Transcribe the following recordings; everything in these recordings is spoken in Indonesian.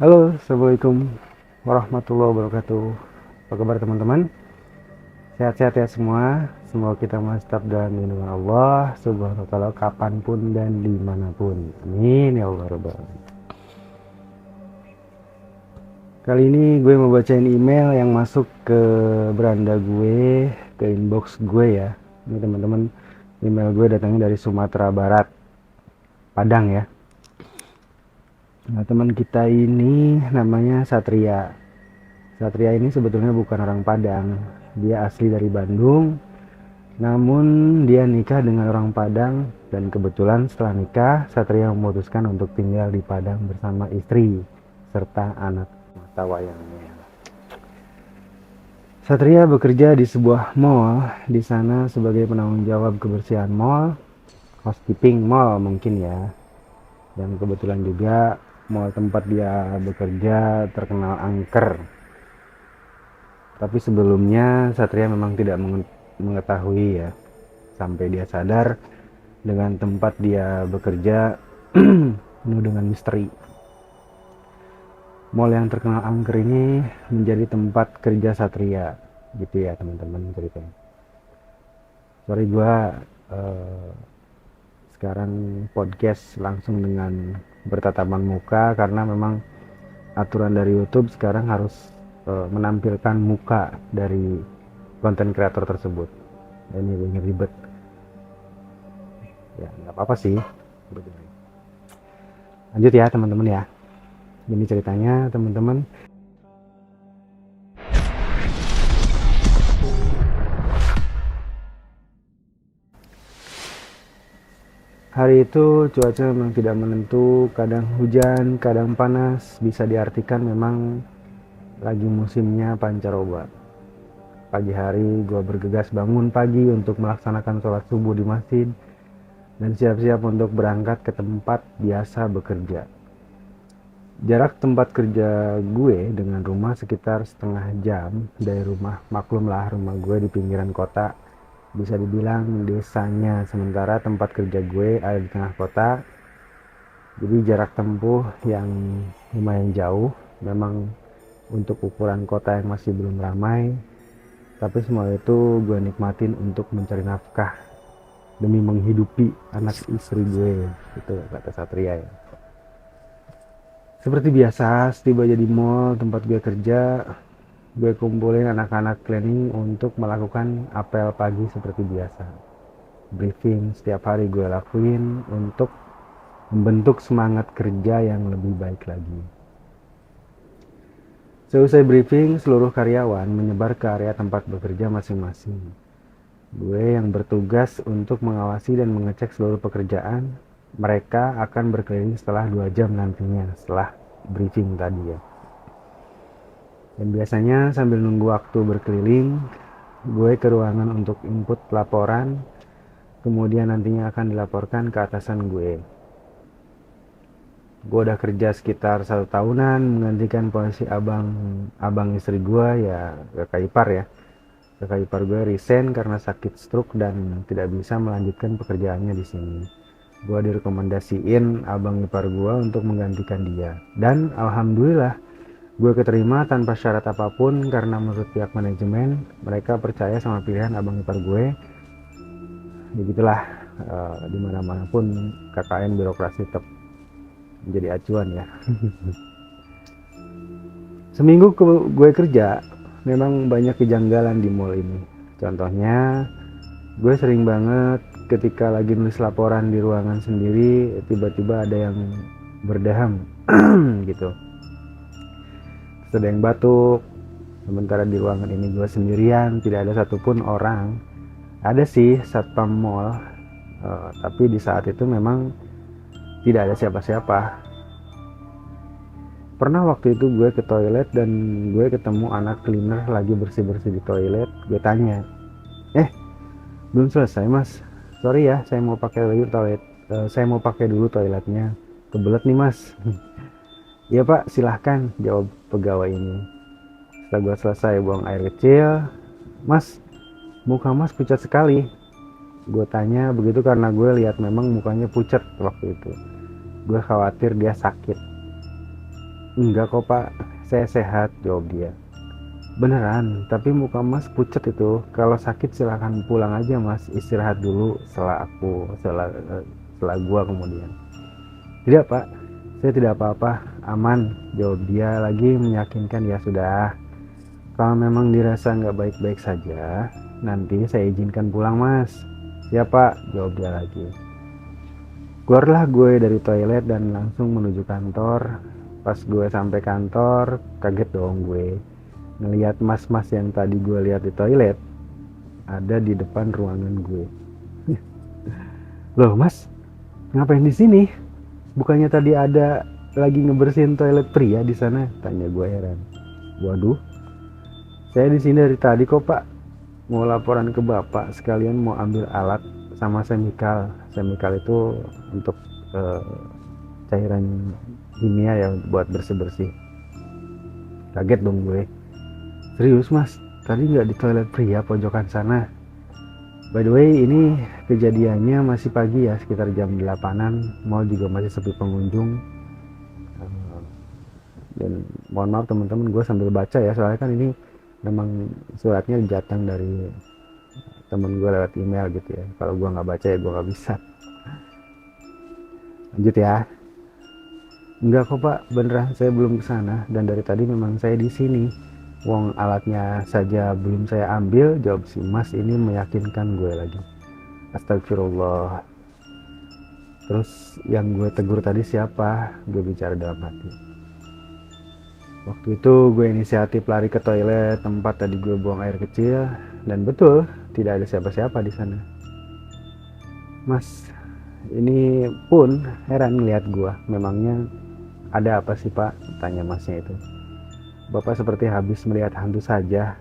Halo, Assalamualaikum warahmatullahi wabarakatuh. Apa kabar teman-teman? Sehat-sehat ya semua. Semoga kita masih tetap dalam lindungan Allah Subhanahu wa ta'ala kapanpun dan dimanapun. Amin ya Allah Rabbal alamin. Kali ini gue mau bacain email yang masuk ke beranda gue, ke inbox gue ya. Ini teman-teman, email gue datangnya dari Sumatera Barat, Padang ya. Nah, teman kita ini namanya Satria. Satria ini sebetulnya bukan orang Padang. Dia asli dari Bandung. Namun dia nikah dengan orang Padang dan kebetulan setelah nikah Satria memutuskan untuk tinggal di Padang bersama istri serta anak mata wayangnya. Satria bekerja di sebuah mall, di sana sebagai penanggung jawab kebersihan mall, housekeeping mall mungkin ya. Dan kebetulan juga mall tempat dia bekerja terkenal angker. Tapi sebelumnya Satria memang tidak mengetahui ya, sampai dia sadar dengan tempat dia bekerja penuh dengan misteri. Mall yang terkenal angker ini menjadi tempat kerja Satria, gitu ya teman-teman ceritanya. Sorry gua sekarang podcast langsung dengan bertatapan muka karena memang aturan dari YouTube sekarang harus menampilkan muka dari konten kreator tersebut. Ini ribet ya, nggak apa-apa sih. Lanjut ya teman-teman ya, ini ceritanya teman-teman. Hari itu cuaca memang tidak menentu, kadang hujan, kadang panas, bisa diartikan memang lagi musimnya pancaroba. Pagi hari gue bergegas bangun pagi untuk melaksanakan sholat subuh di masjid dan siap-siap untuk berangkat ke tempat biasa bekerja. Jarak tempat kerja gue dengan rumah sekitar setengah jam dari rumah. Maklum lah, rumah gue di pinggiran kota, bisa dibilang desanya, sementara tempat kerja gue ada di tengah kota. Jadi jarak tempuh yang lumayan jauh. Memang untuk ukuran kota yang masih belum ramai, tapi semua itu gue nikmatin untuk mencari nafkah demi menghidupi anak istri gue, itu kata Satria ya. Seperti biasa, setiba jadi mall tempat gue kerja, gue kumpulin anak-anak cleaning untuk melakukan apel pagi seperti biasa. Briefing setiap hari gue lakuin untuk membentuk semangat kerja yang lebih baik lagi. Seusai briefing, seluruh karyawan menyebar ke area tempat bekerja masing-masing. Gue yang bertugas untuk mengawasi dan mengecek seluruh pekerjaan. Mereka akan berkeliling setelah 2 jam nantinya, setelah briefing tadi ya. Dan biasanya sambil nunggu waktu berkeliling, gue ke ruangan untuk input laporan, kemudian nantinya akan dilaporkan ke atasan gue. Gue udah kerja sekitar 1 tahunan menggantikan posisi abang istri gue ya, kakak ipar ya. Kakak ipar gue resign karena sakit stroke dan tidak bisa melanjutkan pekerjaannya di sini. Gue direkomendasiin abang ipar gue untuk menggantikan dia. Dan alhamdulillah gue keterima tanpa syarat apapun karena menurut pihak manajemen mereka percaya sama pilihan abang ipar gue. Begitulah, dimana-mana pun KKN birokrasi tetap menjadi acuan ya. Seminggu gue kerja, memang banyak kejanggalan di mall ini. Contohnya, gue sering banget ketika lagi nulis laporan di ruangan sendiri, tiba-tiba ada yang berdaham gitu. Terus ada yang batuk. Sementara di ruangan ini gue sendirian, tidak ada satupun orang. Ada sih satpam mall, tapi di saat itu memang tidak ada siapa-siapa. Pernah waktu itu gue ke toilet dan gue ketemu anak cleaner lagi bersih-bersih di toilet. Gue tanya, belum selesai mas, sorry ya, saya mau pakai dulu toiletnya, kebelet nih mas. Iya pak, silahkan, jawab pegawai ini. Setelah gue selesai buang air kecil, mas, muka mas pucat sekali. Gue tanya begitu karena gue lihat memang mukanya pucat waktu itu. Gue khawatir dia sakit. Enggak kok pak, saya sehat, jawab dia. Beneran, tapi muka mas pucat itu. Kalau sakit silahkan pulang aja mas, istirahat dulu setelah gua kemudian. Tidak pak, saya tidak apa-apa, aman, jawab dia lagi meyakinkan. Ya sudah, kalau memang dirasa nggak baik-baik saja, nanti saya izinkan pulang mas. Siapa? Jawab dia lagi. Keluarlah gue dari toilet dan langsung menuju kantor. Pas gue sampai kantor, kaget dong gue ngelihat mas-mas yang tadi gue lihat di toilet ada di depan ruangan gue. Loh mas, ngapain di sini? Bukannya tadi ada lagi ngebersihin toilet pria di sana? Tanya gue heran. Waduh, saya di sini dari tadi kok pak. Mau laporan ke bapak sekalian mau ambil alat sama semikal. Semikal itu untuk eh, cairan kimia ya buat bersih-bersih. Kaget dong gue. Serius mas, tadi nggak di toilet pria pojokan sana? By the way, ini kejadiannya masih pagi ya, sekitar jam 8-an. Mall juga masih sepi pengunjung. Dan mohon maaf teman-teman, gue sambil baca ya, soalnya kan ini memang suratnya datang dari temen gue lewat email gitu ya. Kalau gue nggak baca ya gue nggak bisa. Lanjut ya. Enggak kok pak, beneran saya belum kesana dan dari tadi memang saya di sini. Wong alatnya saja belum saya ambil, jawab si mas ini meyakinkan gue lagi. Astagfirullah. Terus yang gue tegur tadi siapa? Gue bicara dalam hati. Waktu itu gue inisiatif lari ke toilet tempat tadi gue buang air kecil dan betul tidak ada siapa-siapa di sana. Mas ini pun heran melihat gue. Memangnya ada apa sih pak? Tanya masnya itu. Bapak seperti habis melihat hantu saja.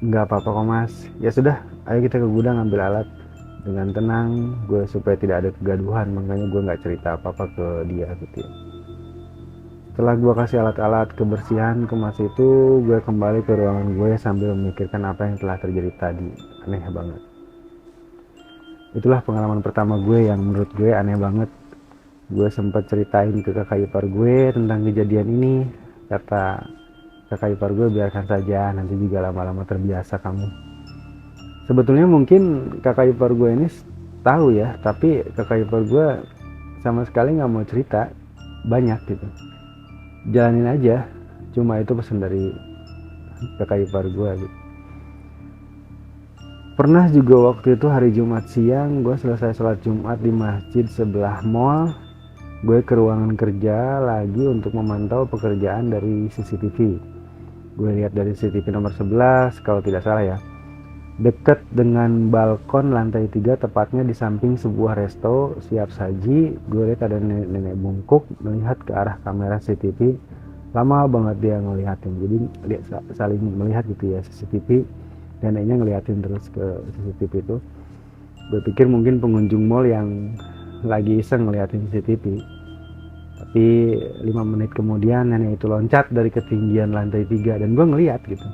Enggak apa-apa kok mas. Ya sudah, ayo kita ke gudang ambil alat. Dengan tenang, gue supaya tidak ada kegaduhan, makanya gue nggak cerita apa-apa ke dia gitu ya. Setelah gue kasih alat-alat kebersihan ke mas itu, gue kembali ke ruangan gue sambil memikirkan apa yang telah terjadi tadi. Aneh banget. Itulah pengalaman pertama gue yang menurut gue aneh banget. Gue sempat ceritain ke kakak ipar gue tentang kejadian ini. Kata kakak ipar gue, biarkan saja, nanti juga lama-lama terbiasa kamu. Sebetulnya mungkin kakak ipar gue ini tahu ya, tapi kakak ipar gue sama sekali nggak mau cerita banyak gitu. Jalanin aja, cuma itu pesan dari kakak ipar gue gitu. Pernah juga waktu itu hari Jumat siang, gue selesai sholat Jumat di masjid sebelah mall. Gue ke ruangan kerja lagi untuk memantau pekerjaan dari CCTV. Gue lihat dari CCTV nomor 11 kalau tidak salah ya, dekat dengan balkon lantai 3, tepatnya di samping sebuah resto siap saji. Gue lihat ada nenek bungkuk melihat ke arah kamera CCTV. Lama banget dia ngeliatin, jadi saling melihat gitu ya CCTV. Neneknya ngeliatin terus ke CCTV itu. Gue pikir mungkin pengunjung mall yang lagi iseng ngeliatin CCTV. Tapi 5 menit kemudian nenek itu loncat dari ketinggian lantai 3 dan gue ngeliat gitu.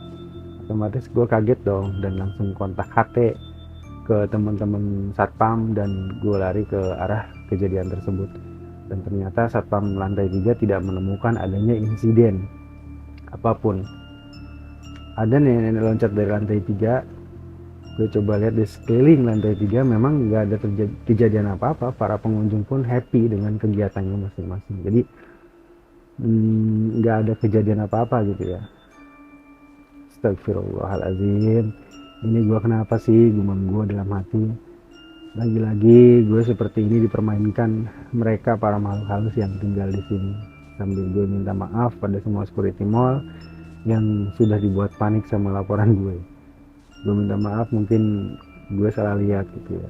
Otomatis gue kaget dong dan langsung kontak HT ke teman-teman satpam dan gue lari ke arah kejadian tersebut. Dan ternyata satpam lantai 3 tidak menemukan adanya insiden apapun. Ada nenek loncat dari lantai 3. Gue coba lihat di sekeliling lantai 3 memang nggak ada kejadian apa-apa. Para pengunjung pun happy dengan kegiatannya masing-masing. Jadi nggak ada kejadian apa-apa gitu ya. Astagfirullahaladzim. Ini gue kenapa sih, gumam gue dalam hati. Lagi-lagi gue seperti ini dipermainkan mereka para makhluk halus yang tinggal di sini. Sambil gue minta maaf pada semua security mall yang sudah dibuat panik sama laporan gue. Gue minta maaf, mungkin gue salah lihat gitu ya.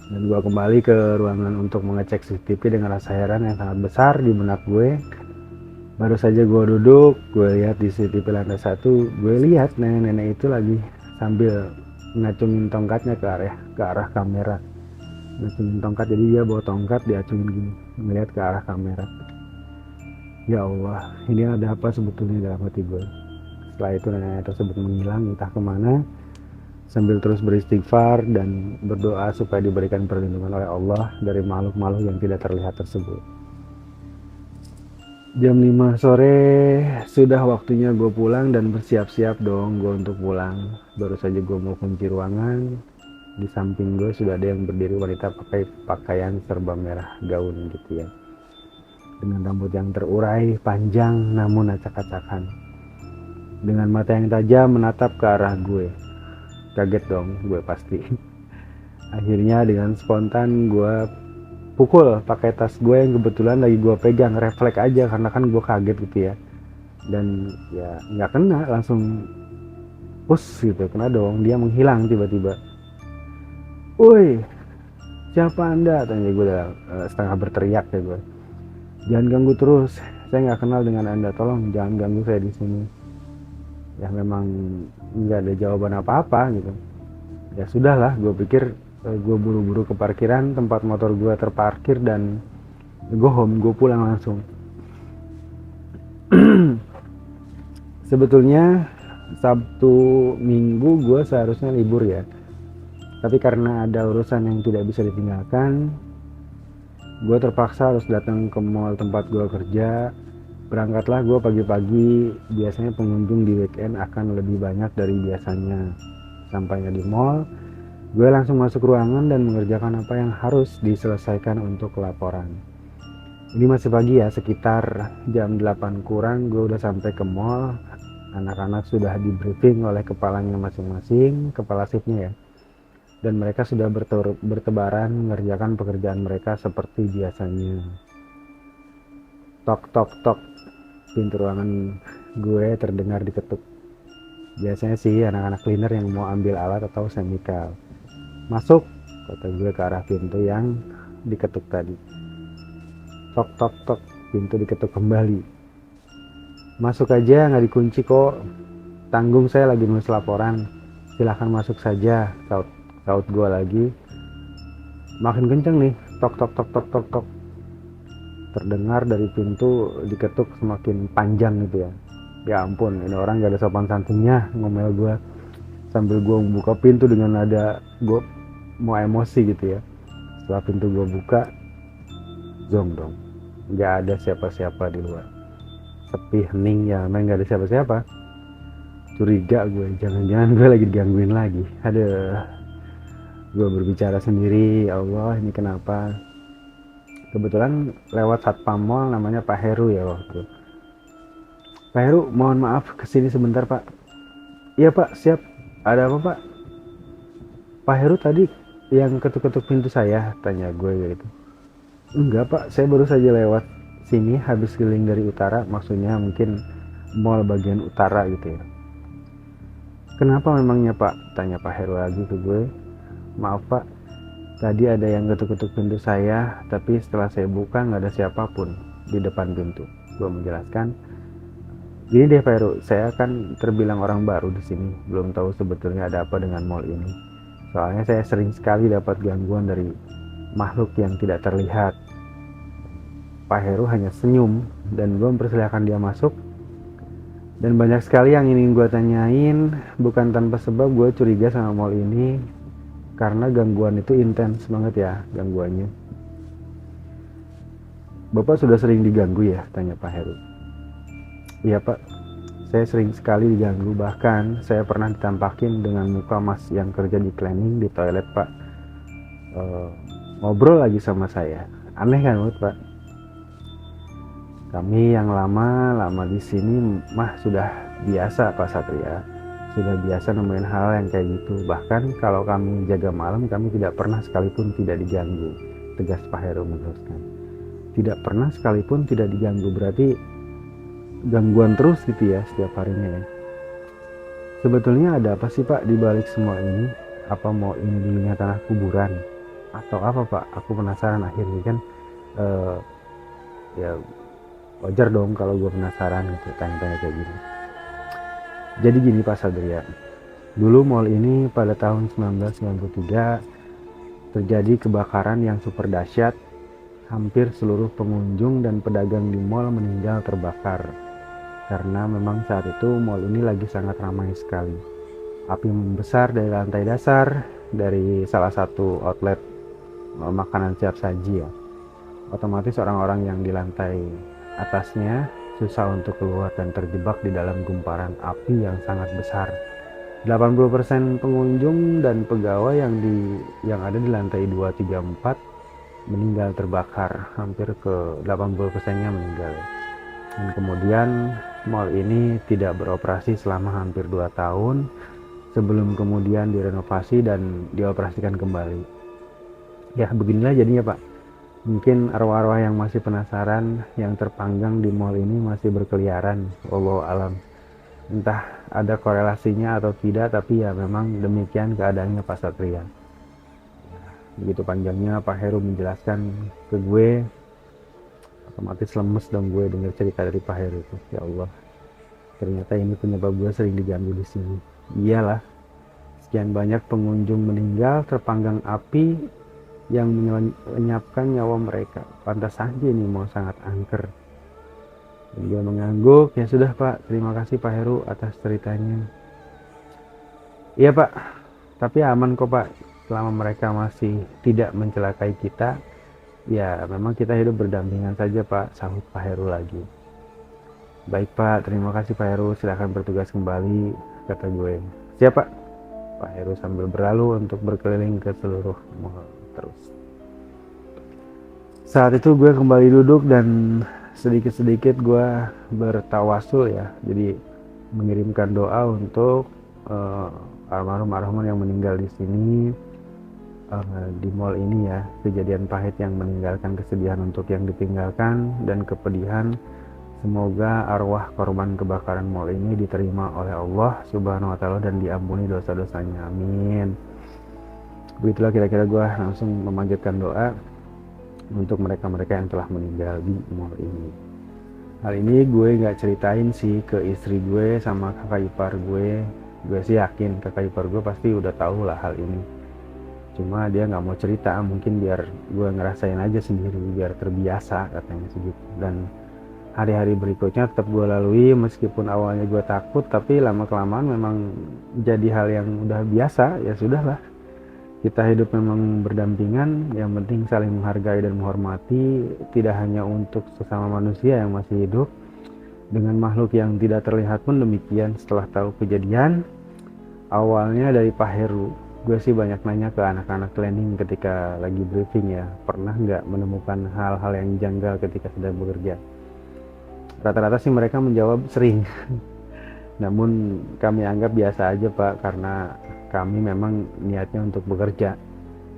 Dan gue kembali ke ruangan untuk mengecek CCTV dengan rasa heran yang sangat besar di benak gue. Baru saja gue duduk, gue lihat di CCTV lantai 1, gue lihat nenek-nenek itu lagi sambil ngacungin tongkatnya ke arah kamera. Ngacungin tongkat, jadi dia bawa tongkat diacungin gini, ngeliat ke arah kamera. Ya Allah, ini ada apa sebetulnya dalam hati gue. Setelah itu nenek tersebut menghilang entah kemana, sambil terus beristighfar dan berdoa supaya diberikan perlindungan oleh Allah dari makhluk-makhluk yang tidak terlihat tersebut. Jam 5 sore sudah waktunya gue pulang dan bersiap-siap dong gue untuk pulang. Baru saja gue mau kunci ruangan, di samping gue sudah ada yang berdiri wanita pakai pakaian serba merah gaun gitu ya. Dengan rambut yang terurai, panjang namun acak-acakan. Dengan mata yang tajam menatap ke arah gue. Kaget dong gue pasti. Akhirnya dengan spontan gue pukul pakai tas gue yang kebetulan lagi gue pegang, refleks aja karena kan gue kaget gitu ya. Dan ya nggak kena, langsung push gitu, kena dong, dia menghilang tiba-tiba. Woi, siapa anda, tanya gue udah setengah berteriak ya gue. Jangan ganggu terus, saya nggak kenal dengan anda, tolong jangan ganggu saya di sini. Ya memang nggak ada jawaban apa-apa gitu. Ya sudahlah, gue pikir gue buru-buru ke parkiran tempat motor gue terparkir dan go home, gue pulang langsung. Sebetulnya Sabtu Minggu gue seharusnya libur ya, tapi karena ada urusan yang tidak bisa ditinggalkan, gue terpaksa harus datang ke mall tempat gue kerja. Berangkatlah gue pagi-pagi, biasanya pengunjung di weekend akan lebih banyak dari biasanya. Sampainya di mall, gue langsung masuk ruangan dan mengerjakan apa yang harus diselesaikan untuk laporan. Ini masih pagi ya, sekitar jam 8 kurang gue udah sampai ke mall. Anak-anak sudah di briefing oleh kepalanya masing-masing, kepala shiftnya ya. Dan mereka sudah bertebaran mengerjakan pekerjaan mereka seperti biasanya. Tok tok tok, pintu ruangan gue terdengar diketuk. Biasanya sih anak-anak cleaner yang mau ambil alat atau semikal. Masuk, kata gue ke arah pintu yang diketuk tadi. Tok tok tok, pintu diketuk kembali. Masuk aja, nggak dikunci kok. Tanggung, saya lagi nulis laporan. Silahkan masuk saja, saut gue lagi. Makin kenceng nih, tok tok tok tok tok tok. Terdengar dari pintu diketuk semakin panjang gitu ya. Ya ampun, ini orang gak ada sopan santunnya, ngomel gue. Sambil gue buka pintu dengan nada gue mau emosi gitu ya. Setelah pintu gue buka, zong dong, gak ada siapa-siapa di luar. Sepi, hening ya, main gak ada siapa-siapa. Curiga gue, jangan-jangan gue lagi digangguin lagi. Aduh, gue berbicara sendiri, ya Allah ini kenapa. Kebetulan lewat satpam mall namanya Pak Heru ya waktu. Pak Heru, mohon maaf kesini sebentar Pak. Iya Pak, siap. Ada apa Pak? Pak Heru tadi yang ketuk-ketuk pintu saya, tanya gue gitu. Enggak Pak, saya baru saja lewat sini habis keliling dari utara, maksudnya mungkin mall bagian utara gitu ya. Kenapa memangnya Pak? Tanya Pak Heru lagi ke gue. Maaf Pak, tadi ada yang ketuk-ketuk pintu saya, tapi setelah saya buka nggak ada siapapun di depan pintu. Gue menjelaskan, gini deh Pak Heru, saya kan terbilang orang baru di sini, belum tahu sebetulnya ada apa dengan mall ini. Soalnya saya sering sekali dapat gangguan dari makhluk yang tidak terlihat. Pak Heru hanya senyum dan gue mempersilahkan dia masuk. Dan banyak sekali yang ingin gue tanyain, bukan tanpa sebab gue curiga sama mall ini karena gangguan itu intens banget ya gangguannya. Bapak sudah sering diganggu ya? Tanya Pak Heru. Iya Pak, saya sering sekali diganggu, bahkan saya pernah ditampakin dengan muka mas yang kerja di cleaning di toilet Pak. Ngobrol lagi sama saya, aneh kan menurut Pak? Kami yang lama di sini mah sudah biasa Pak Satria, sudah biasa nemuin hal yang kayak gitu. Bahkan kalau kami jaga malam, kami tidak pernah sekalipun tidak diganggu, tegas Pak Heru meneruskan. Tidak pernah sekalipun tidak diganggu, berarti gangguan terus gitu ya setiap harinya ya. Sebetulnya ada apa sih Pak di balik semua ini? Apa mau ini dulunya tanah kuburan? Atau apa Pak? Aku penasaran akhirnya kan. Ya wajar dong kalau gue penasaran gitu, tanya-tanya kayak gini. Jadi gini Pak Sadria, dulu mall ini pada tahun 1993 terjadi kebakaran yang super dahsyat. Hampir seluruh pengunjung dan pedagang di mall meninggal terbakar. Karena memang saat itu mall ini lagi sangat ramai sekali. Api membesar dari lantai dasar dari salah satu outlet makanan siap saji ya. Otomatis orang-orang yang di lantai atasnya susah untuk keluar dan terjebak di dalam gumparan api yang sangat besar. 80% pengunjung dan pegawai yang ada di lantai 2, 3, 4 meninggal terbakar. Hampir ke 80%-nya meninggal. Dan kemudian mall ini tidak beroperasi selama hampir 2 tahun sebelum kemudian direnovasi dan dioperasikan kembali. Ya beginilah jadinya Pak. Mungkin arwah-arwah yang masih penasaran yang terpanggang di mall ini masih berkeliaran. Wallahu alam. Entah ada korelasinya atau tidak, tapi ya memang demikian keadaannya Pak Satria. Begitu panjangnya Pak Heru menjelaskan ke gue, otomatis lemes dong gue dengar cerita dari Pak Heru itu. Ya Allah, ternyata ini penyebab gue sering diganggu di sini. Iyalah, sekian banyak pengunjung meninggal terpanggang api yang melenyapkan nyawa mereka. Pantas saja ini mau sangat angker. Dan dia mengangguk. Ya sudah Pak, terima kasih Pak Heru atas ceritanya. Iya Pak, tapi aman kok Pak. Selama mereka masih tidak mencelakai kita, ya memang kita hidup berdampingan saja Pak, sahut Pak Heru lagi. Baik Pak, terima kasih Pak Heru, silahkan bertugas kembali, kata gue. Siap Pak. Pak Heru sambil berlalu untuk berkeliling ke seluruh mall terus. Saat itu gue kembali duduk dan sedikit-sedikit gue bertawasul ya, jadi mengirimkan doa untuk almarhum yang meninggal di sini, di mall ini ya. Kejadian pahit yang meninggalkan kesedihan untuk yang ditinggalkan dan kepedihan. Semoga arwah korban kebakaran mall ini diterima oleh Allah Subhanahu wa Ta'ala dan diampuni dosa-dosanya. Amin. Begitulah kira-kira gue langsung memanjatkan doa untuk mereka-mereka yang telah meninggal di mall ini. Hal ini gue gak ceritain sih ke istri gue sama kakak ipar gue. Gue sih yakin kakak ipar gue pasti udah tahu lah hal ini. Cuma dia gak mau cerita, mungkin biar gue ngerasain aja sendiri, biar terbiasa katanya segitu. Dan hari-hari berikutnya tetap gue lalui meskipun awalnya gue takut, tapi lama-kelamaan memang jadi hal yang udah biasa. Ya sudahlah, kita hidup memang berdampingan, yang penting saling menghargai dan menghormati, tidak hanya untuk sesama manusia yang masih hidup, dengan makhluk yang tidak terlihat pun demikian. Setelah tahu kejadian awalnya dari Pak Heru, gue sih banyak nanya ke anak-anak cleaning ketika lagi briefing ya, pernah nggak menemukan hal-hal yang janggal ketika sedang bekerja. Rata-rata sih mereka menjawab sering. Namun kami anggap biasa aja Pak, karena kami memang niatnya untuk bekerja.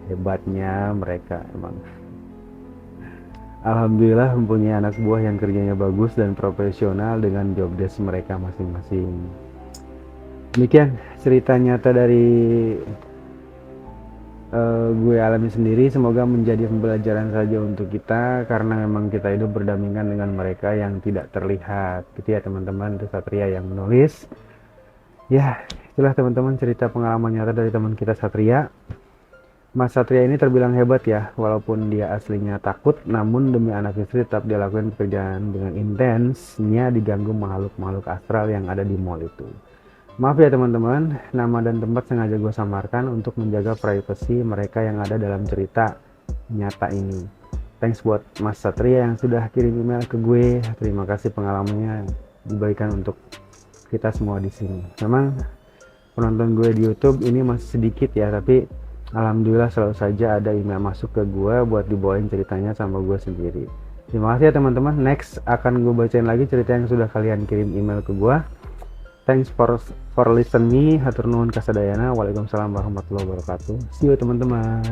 Hebatnya mereka emang. Alhamdulillah mempunyai anak buah yang kerjanya bagus dan profesional dengan job desk mereka masing-masing. Demikian cerita nyata dari gue alami sendiri. Semoga menjadi pembelajaran saja untuk kita, karena memang kita hidup berdampingan dengan mereka yang tidak terlihat gitu ya teman-teman. Itu Satria yang menulis ya. Itulah teman-teman cerita pengalaman nyata dari teman kita Satria. Mas Satria ini terbilang hebat ya, walaupun dia aslinya takut, namun demi anak istri tetap dia lakukan pekerjaan dengan intensnya, diganggu makhluk-makhluk astral yang ada di mall itu. Maaf ya teman-teman, nama dan tempat sengaja gue samarkan untuk menjaga privasi mereka yang ada dalam cerita nyata ini. Thanks buat Mas Satria yang sudah kirim email ke gue. Terima kasih, pengalamannya diberikan untuk kita semua di sini. Memang penonton gue di YouTube ini masih sedikit ya, tapi alhamdulillah selalu saja ada email masuk ke gue buat dibawain ceritanya sama gue sendiri. Terima kasih ya teman-teman. Next akan gue bacain lagi cerita yang sudah kalian kirim email ke gue. Thanks for listen me. Hatur nuhun kasadayana. Waalaikumsalam warahmatullahi wabarakatuh. See you teman-teman.